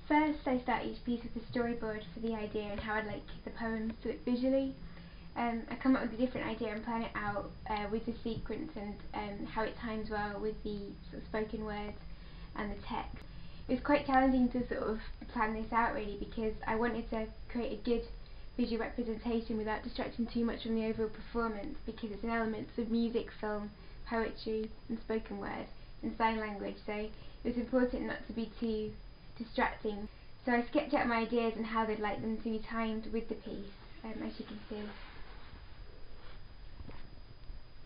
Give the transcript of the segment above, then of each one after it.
First, I start each piece with a storyboard for the idea and how I'd like the poem to look visually. I come up with a different idea and plan it out with the sequence and how it times well with the sort of spoken words and the text. It was quite challenging to sort of plan this out really, because I wanted to create a good visual representation without distracting too much from the overall performance, because it's an element of music, film, poetry and spoken word and sign language, so it was important not to be too distracting. So I sketched out my ideas and how they'd like them to be timed with the piece, as you can see.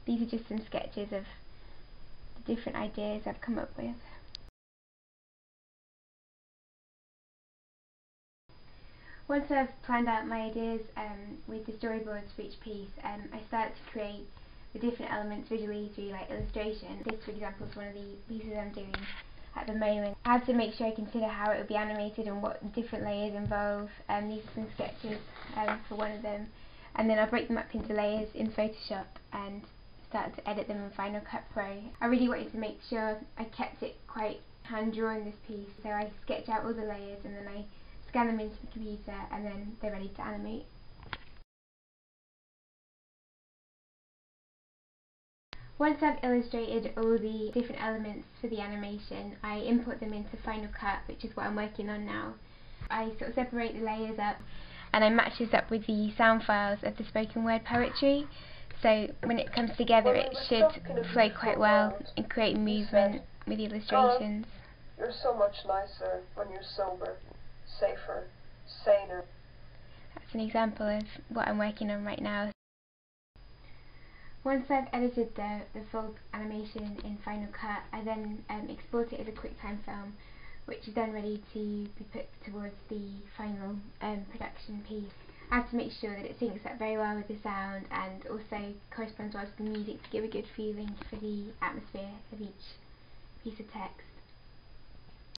These are just some sketches of the different ideas I've come up with. Once I've planned out my ideas with the storyboards for each piece, I start to create the different elements visually through like illustration. This, for example, is one of the pieces I'm doing at the moment. I have to make sure I consider how it will be animated and what the different layers involve. These are some sketches for one of them, and then I'll break them up into layers in Photoshop and start to edit them in Final Cut Pro. I really wanted to make sure I kept it quite hand-drawn, this piece, so I sketch out all the layers and then I scan them into the computer and then they're ready to animate. Once I've illustrated all the different elements for the animation, I import them into Final Cut, which is what I'm working on now. I sort of separate the layers up and I match this up with the sound files of the spoken word poetry, so when it comes together it should flow quite well and create movement with the illustrations. You're so much nicer when you're sober, safer, saner. That's an example of what I'm working on right now. Once I've edited the full animation in Final Cut, I then export it as a QuickTime film, which is then ready to be put towards the final production piece. I have to make sure that it syncs up very well with the sound and also corresponds well to the music to give a good feeling for the atmosphere of each piece of text.